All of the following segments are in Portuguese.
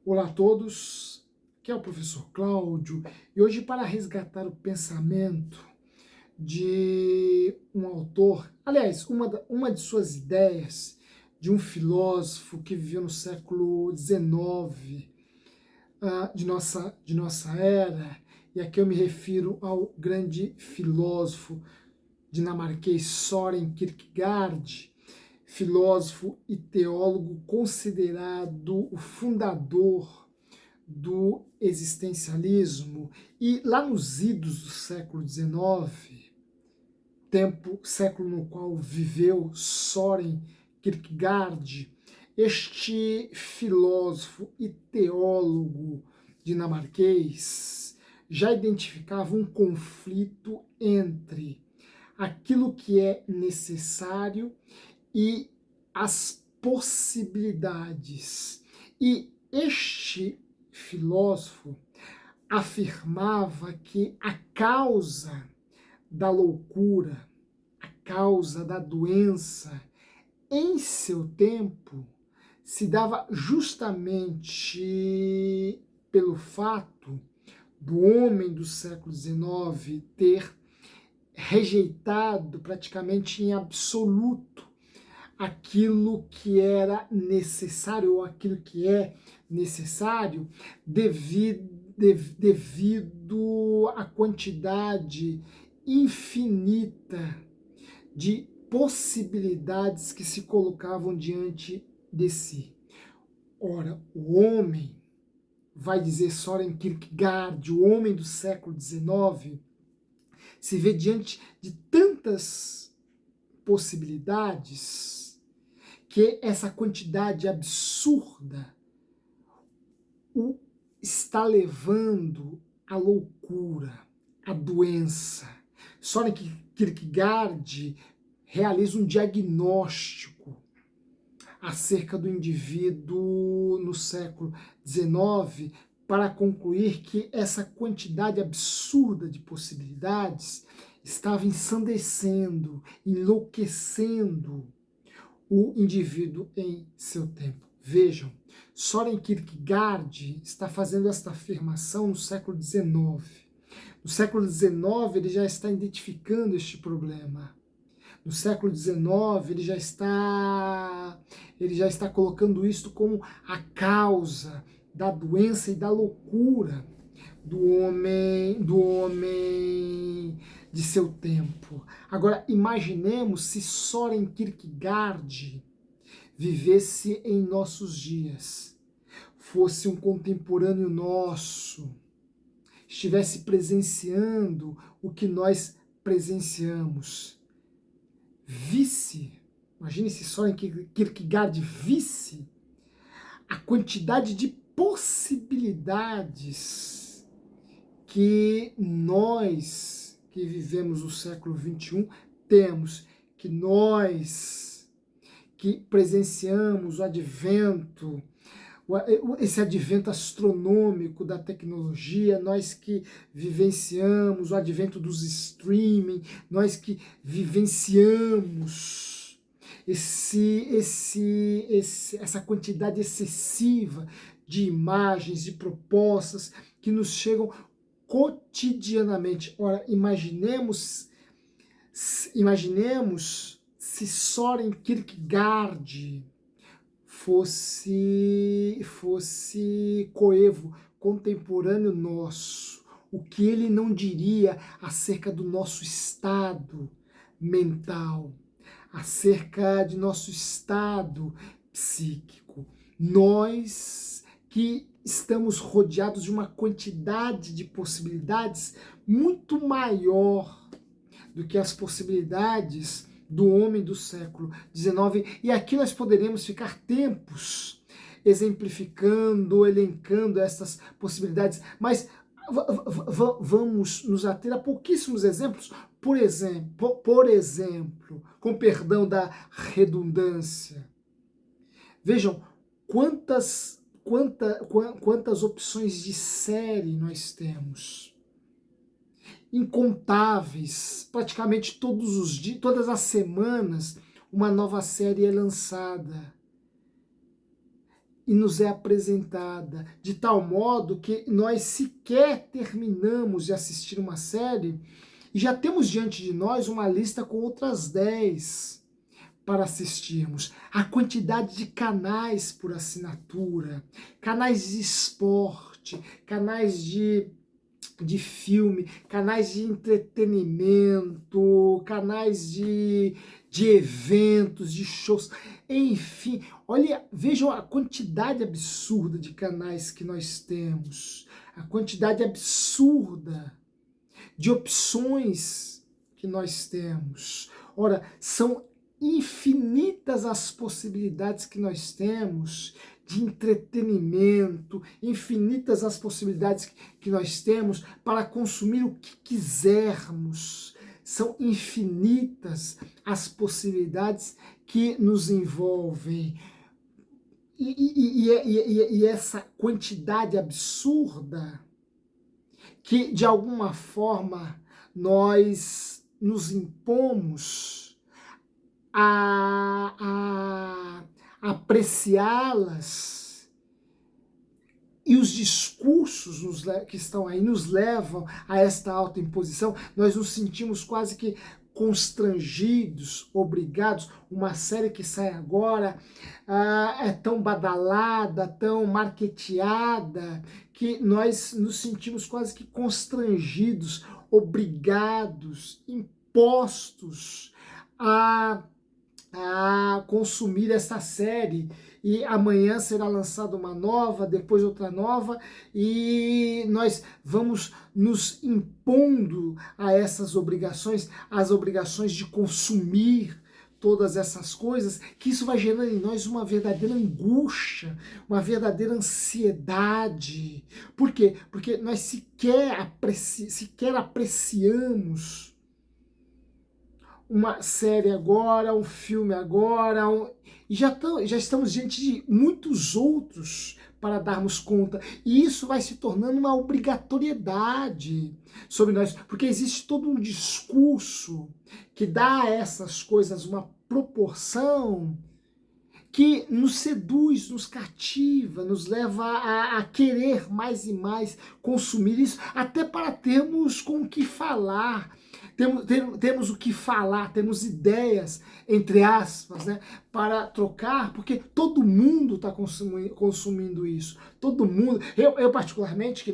Olá a todos, aqui é o professor Cláudio e hoje para resgatar o pensamento de um autor, aliás, uma de suas ideias, de um filósofo que viveu no século XIX de nossa era, e aqui eu me refiro ao grande filósofo dinamarquês Søren Kierkegaard, filósofo e teólogo considerado o fundador do existencialismo, e lá nos idos do século XIX, século no qual viveu Søren Kierkegaard, este filósofo e teólogo dinamarquês já identificava um conflito entre aquilo que é necessário e as possibilidades. E este filósofo afirmava que a causa da loucura, a causa da doença, em seu tempo, se dava justamente pelo fato do homem do século XIX ter rejeitado praticamente em absoluto aquilo que era necessário ou aquilo que é necessário devido à quantidade infinita de possibilidades que se colocavam diante de si. Ora, o homem, vai dizer Søren Kierkegaard, o homem do século XIX, se vê diante de tantas possibilidades que essa quantidade absurda o está levando à loucura, à doença. Søren Kierkegaard realiza um diagnóstico acerca do indivíduo no século XIX para concluir que essa quantidade absurda de possibilidades estava ensandecendo, enlouquecendo o indivíduo em seu tempo. Vejam, Søren Kierkegaard está fazendo esta afirmação no século XIX. No século XIX ele já está identificando este problema. No século XIX ele já está colocando isto como a causa da doença e da loucura do homem de seu tempo. Agora imaginemos se Søren Kierkegaard vivesse em nossos dias, fosse um contemporâneo nosso, estivesse presenciando o que nós presenciamos, imagine se Søren Kierkegaard visse a quantidade de possibilidades que nós, que vivemos no século XXI, temos, que nós, que presenciamos o advento, esse advento astronômico da tecnologia, nós que vivenciamos o advento dos streaming, nós que vivenciamos essa quantidade excessiva de imagens, de propostas que nos chegam cotidianamente. Ora, imaginemos se Søren Kierkegaard fosse coevo, contemporâneo nosso, o que ele não diria acerca do nosso estado mental, acerca de nosso estado psíquico. Nós que estamos rodeados de uma quantidade de possibilidades muito maior do que as possibilidades do homem do século XIX, e aqui nós poderemos ficar tempos exemplificando, elencando essas possibilidades, mas vamos nos ater a pouquíssimos exemplos. Por exemplo, com perdão da redundância, vejam quantas opções de série nós temos. Incontáveis, praticamente todos os dias, todas as semanas, uma nova série é lançada. e nos é apresentada de tal modo que nós sequer terminamos de assistir uma série e já temos diante de nós uma lista com outras 10 para assistirmos. A quantidade de canais por assinatura, canais de esporte, canais de filme, canais de entretenimento, canais de eventos, de shows, enfim, olha, vejam a quantidade absurda de canais que nós temos, a quantidade absurda de opções que nós temos. Ora, são infinitas as possibilidades que nós temos de entretenimento, infinitas as possibilidades que nós temos para consumir o que quisermos. São infinitas as possibilidades que nos envolvem. E essa quantidade absurda que, de alguma forma, nós nos impomos a apreciá-las, e os discursos que estão aí nos levam a esta autoimposição, nós nos sentimos quase que constrangidos, obrigados. Uma série que sai agora é tão badalada, tão marketeada, que nós nos sentimos quase que constrangidos, obrigados, impostos a consumir essa série, e amanhã será lançada uma nova, depois outra nova, e nós vamos nos impondo a essas obrigações, as obrigações de consumir todas essas coisas, que isso vai gerando em nós uma verdadeira angústia, uma verdadeira ansiedade. Por quê? Porque nós sequer apreciamos uma série agora, um filme agora, e já estamos diante de muitos outros para darmos conta. E isso vai se tornando uma obrigatoriedade sobre nós, porque existe todo um discurso que dá a essas coisas uma proporção que nos seduz, nos cativa, nos leva a querer mais e mais consumir isso, até para termos com o que falar. Temos o que falar, temos ideias, entre aspas, né, para trocar, porque todo mundo está consumindo isso. Todo mundo. Eu particularmente, que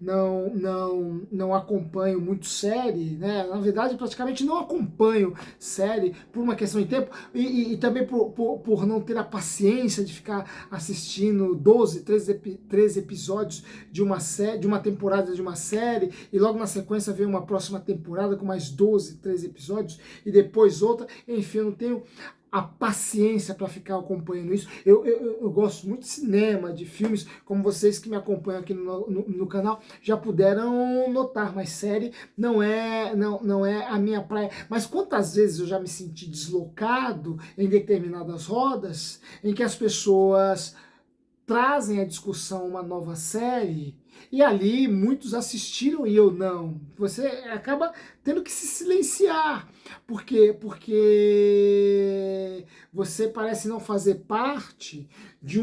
não acompanho muito série, né, na verdade, praticamente não acompanho série por uma questão de tempo e também por não ter a paciência de ficar assistindo 12, 13 episódios de uma temporada de uma série e logo na sequência vem uma próxima temporada com mais 12, 13 episódios e depois outra. Enfim, eu não tenho a paciência para ficar acompanhando isso. Eu gosto muito de cinema, de filmes, como vocês que me acompanham aqui no canal já puderam notar, mas série não é a minha praia. Mas quantas vezes eu já me senti deslocado em determinadas rodas em que as pessoas trazem à discussão uma nova série e ali muitos assistiram e eu não. Você acaba tendo que se silenciar. Por quê? Porque você parece não fazer parte de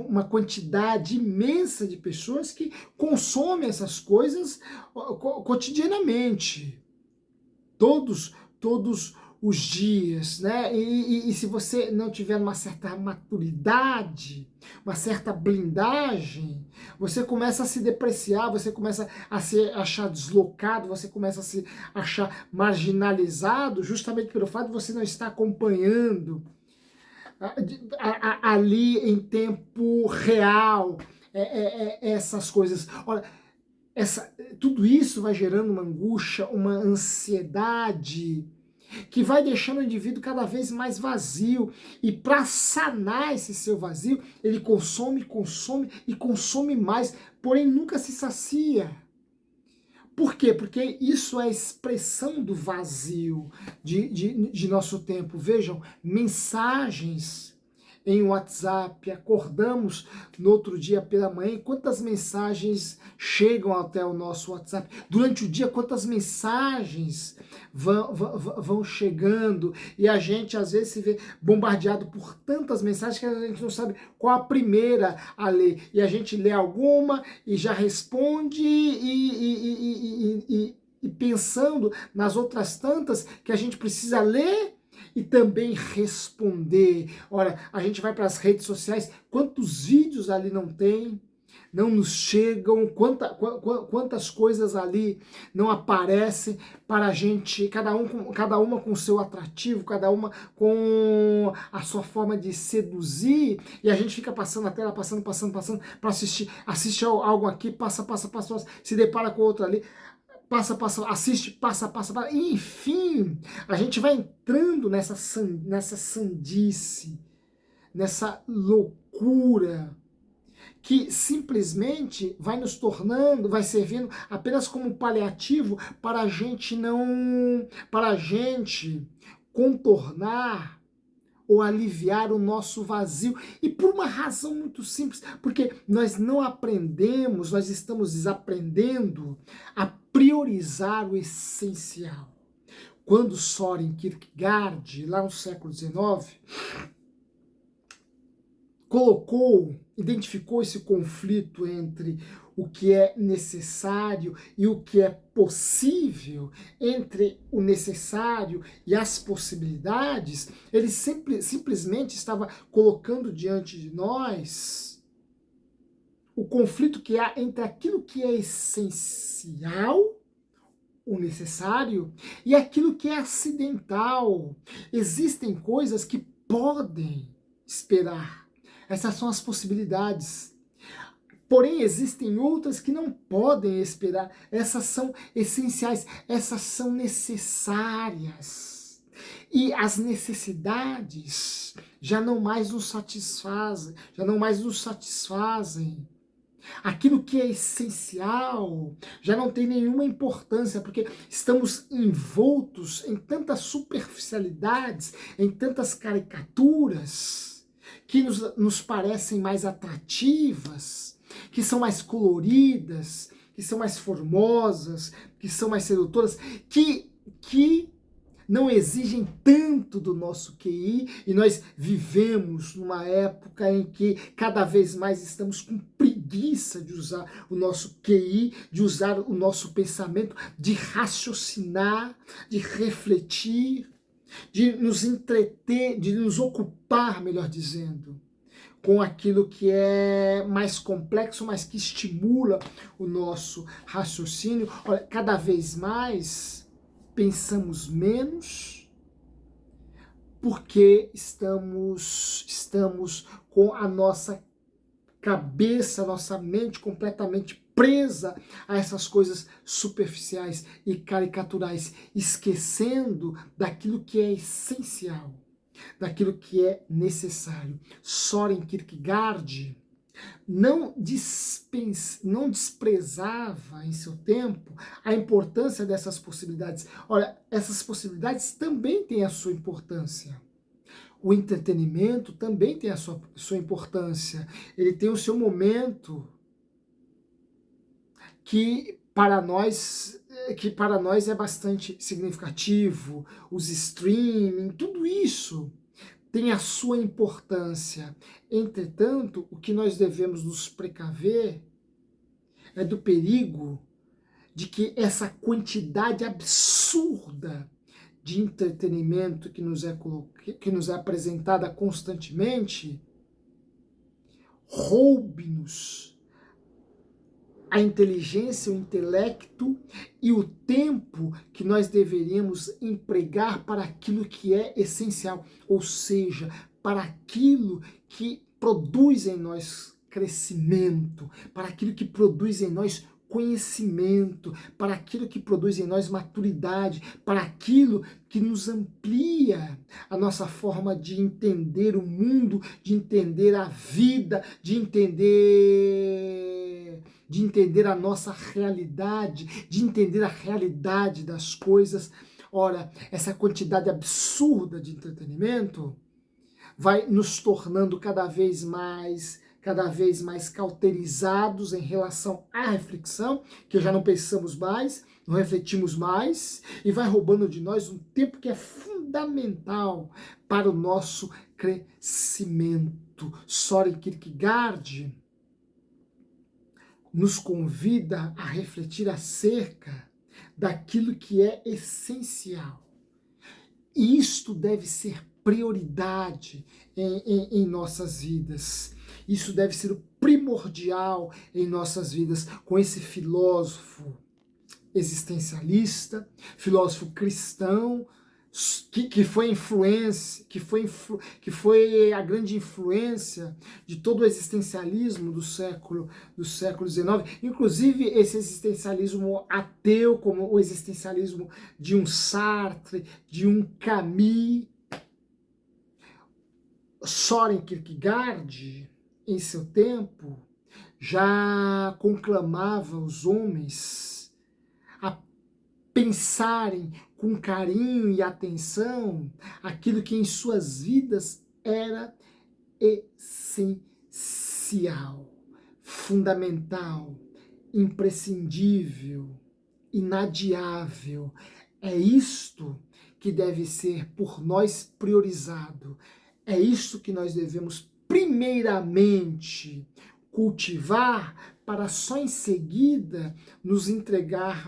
uma quantidade imensa de pessoas que consomem essas coisas cotidianamente. Todos os dias, né? E se você não tiver uma certa maturidade, uma certa blindagem, você começa a se depreciar, você começa a se achar deslocado, você começa a se achar marginalizado, justamente pelo fato de você não estar acompanhando ali em tempo real essas coisas. Olha, tudo isso vai gerando uma angústia, uma ansiedade, que vai deixando o indivíduo cada vez mais vazio. E para sanar esse seu vazio, ele consome e consome mais, porém nunca se sacia. Por quê? Porque isso é a expressão do vazio de nosso tempo. Vejam, mensagens em WhatsApp, acordamos no outro dia pela manhã, quantas mensagens chegam até o nosso WhatsApp. Durante o dia, quantas mensagens vão chegando, e a gente às vezes se vê bombardeado por tantas mensagens que a gente não sabe qual a primeira a ler. E a gente lê alguma e já responde e pensando nas outras tantas que a gente precisa ler e também responder. Ora, a gente vai para as redes sociais, quantos vídeos ali não tem, não nos chegam, quantas coisas ali não aparecem para a gente, cada uma com o seu atrativo, cada uma com a sua forma de seduzir, e a gente fica passando a tela, passando para assistir, assiste algo aqui, passa, se depara com outro ali, passa, assiste, passa, enfim, a gente vai entrando nessa sandice, nessa loucura, que simplesmente vai nos tornando, vai servindo apenas como paliativo para a gente para a gente contornar ou aliviar o nosso vazio, e por uma razão muito simples, porque nós não aprendemos, nós estamos desaprendendo a priorizar o essencial. Quando Soren Kierkegaard, lá no século XIX, identificou esse conflito entre o que é necessário e o que é possível, entre o necessário e as possibilidades, ele simplesmente estava colocando diante de nós o conflito que há entre aquilo que é essencial, o necessário, e aquilo que é acidental. Existem coisas que podem esperar. Essas são as possibilidades. Porém, existem outras que não podem esperar. Essas são essenciais, essas são necessárias. E as necessidades já não mais nos satisfazem, Aquilo que é essencial já não tem nenhuma importância, porque estamos envoltos em tantas superficialidades, em tantas caricaturas, que nos parecem mais atrativas, que são mais coloridas, que são mais formosas, que são mais sedutoras, que não exigem tanto do nosso QI, e nós vivemos numa época em que cada vez mais estamos com preguiça de usar o nosso QI, de usar o nosso pensamento, de raciocinar, de refletir, de nos entreter, de nos ocupar, melhor dizendo, com aquilo que é mais complexo, mas que estimula o nosso raciocínio. Olha, cada vez mais pensamos menos, porque estamos com a nossa cabeça, a nossa mente completamente presa a essas coisas superficiais e caricaturais, esquecendo daquilo que é essencial, daquilo que é necessário. Soren Kierkegaard não desprezava em seu tempo a importância dessas possibilidades. Olha, essas possibilidades também têm a sua importância. O entretenimento também tem a sua importância. Ele tem o seu momento que para nós é bastante significativo. Os streaming, tudo isso tem a sua importância. Entretanto, o que nós devemos nos precaver é do perigo de que essa quantidade absurda de entretenimento que nos é apresentada constantemente roube-nos a inteligência, o intelecto e o tempo que nós deveríamos empregar para aquilo que é essencial, ou seja, para aquilo que produz em nós crescimento, para aquilo que produz em nós conhecimento, para aquilo que produz em nós maturidade, para aquilo que nos amplia a nossa forma de entender o mundo, de entender a vida, de entender a nossa realidade, de entender a realidade das coisas. Ora, essa quantidade absurda de entretenimento vai nos tornando cada vez mais cauterizados em relação à reflexão, que já não pensamos mais, não refletimos mais, e vai roubando de nós um tempo que é fundamental para o nosso crescimento. Soren Kierkegaard nos convida a refletir acerca daquilo que é essencial. E isto deve ser prioridade em nossas vidas. Isso deve ser o primordial em nossas vidas, com esse filósofo existencialista, filósofo cristão, que foi a grande influência de todo o existencialismo do século XIX, inclusive esse existencialismo ateu, como o existencialismo de um Sartre, de um Camus. Soren Kierkegaard, em seu tempo, já conclamava os homens a pensarem com carinho e atenção aquilo que em suas vidas era essencial, fundamental, imprescindível, inadiável. É isto que deve ser por nós priorizado. É isto que nós devemos primeiramente cultivar, para só em seguida nos entregarmos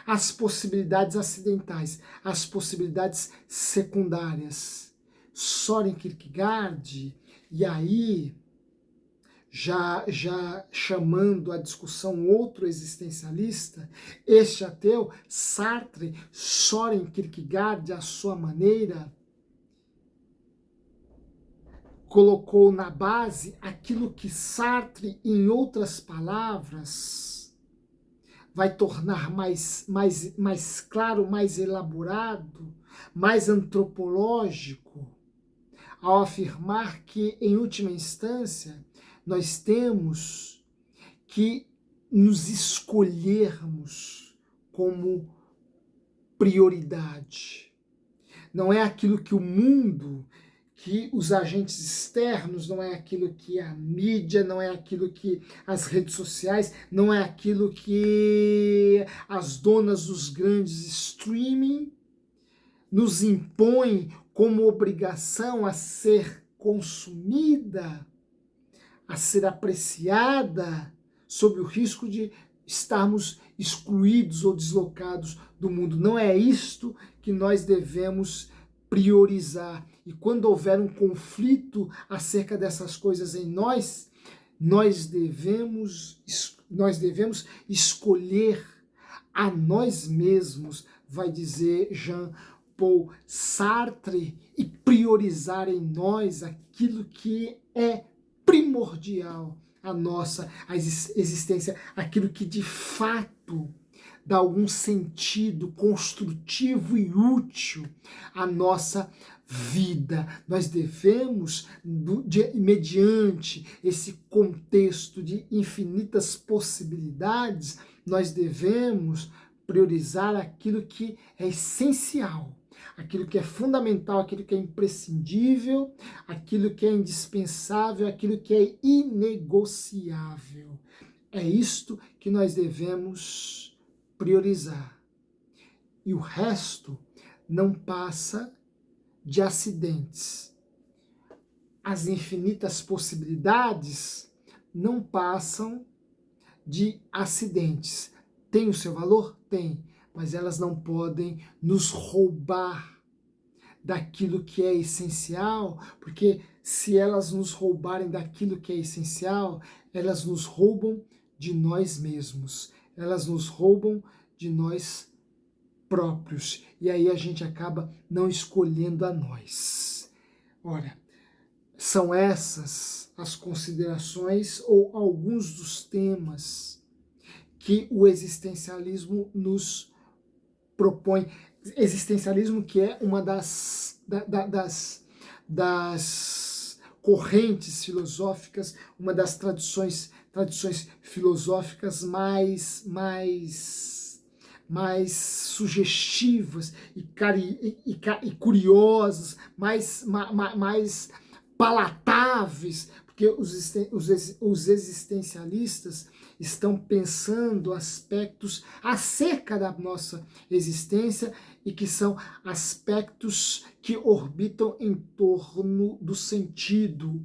às possibilidades acidentais, às possibilidades secundárias. Soren Kierkegaard, e aí já chamando a discussão outro existencialista, este ateu, Sartre, Soren Kierkegaard, à sua maneira, colocou na base aquilo que Sartre, em outras palavras, vai tornar mais claro, mais elaborado, mais antropológico, ao afirmar que, em última instância, nós temos que nos escolhermos como prioridade. Não é aquilo que o mundo, que os agentes externos, não é aquilo que a mídia, não é aquilo que as redes sociais, não é aquilo que as donas dos grandes streaming nos impõem como obrigação a ser consumida, a ser apreciada, sob o risco de estarmos excluídos ou deslocados do mundo. Não é isto que nós devemos priorizar. E quando houver um conflito acerca dessas coisas em nós, nós devemos escolher a nós mesmos, vai dizer Jean-Paul Sartre, e priorizar em nós aquilo que é primordial à nossa existência, aquilo que de fato dá algum sentido construtivo e útil à nossa vida. Nós devemos, mediante esse contexto de infinitas possibilidades, nós devemos priorizar aquilo que é essencial, aquilo que é fundamental, aquilo que é imprescindível, aquilo que é indispensável, aquilo que é inegociável. É isto que nós devemos priorizar. E o resto não passa de acidentes. As infinitas possibilidades não passam de acidentes. Tem o seu valor? Tem, mas elas não podem nos roubar daquilo que é essencial, porque se elas nos roubarem daquilo que é essencial, elas nos roubam de nós mesmos, elas nos roubam de nós próprios, e aí a gente acaba não escolhendo a nós. Ora, são essas as considerações ou alguns dos temas que o existencialismo nos propõe. Existencialismo que é uma das correntes filosóficas, uma das tradições filosóficas mais mais sugestivas e curiosas, mais palatáveis, porque os existencialistas estão pensando aspectos acerca da nossa existência e que são aspectos que orbitam em torno do sentido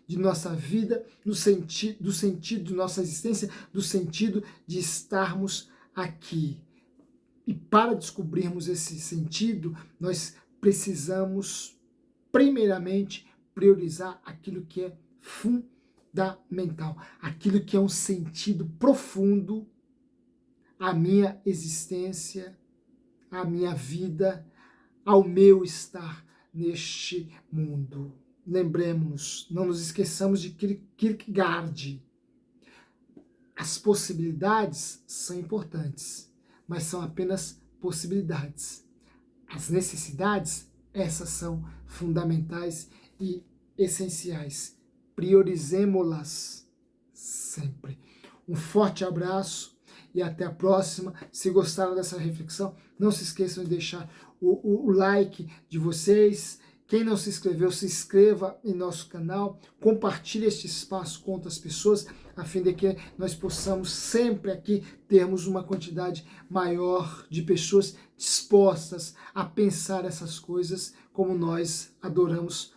de nossa vida, do sentido de nossa existência, do sentido de estarmos aqui. E para descobrirmos esse sentido, nós precisamos, primeiramente, priorizar aquilo que é fundamental, aquilo que é um sentido profundo à minha existência, à minha vida, ao meu estar neste mundo. Lembremos-nos, não nos esqueçamos de Kierkegaard. As possibilidades são importantes, mas são apenas possibilidades. As necessidades, essas são fundamentais e essenciais. Priorizemo-las sempre. Um forte abraço e até a próxima. Se gostaram dessa reflexão, não se esqueçam de deixar o like de vocês. Quem não se inscreveu, se inscreva em nosso canal, compartilhe este espaço com outras pessoas, a fim de que nós possamos sempre aqui termos uma quantidade maior de pessoas dispostas a pensar essas coisas como nós adoramos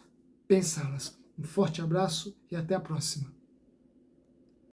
pensá-las. Um forte abraço e até a próxima.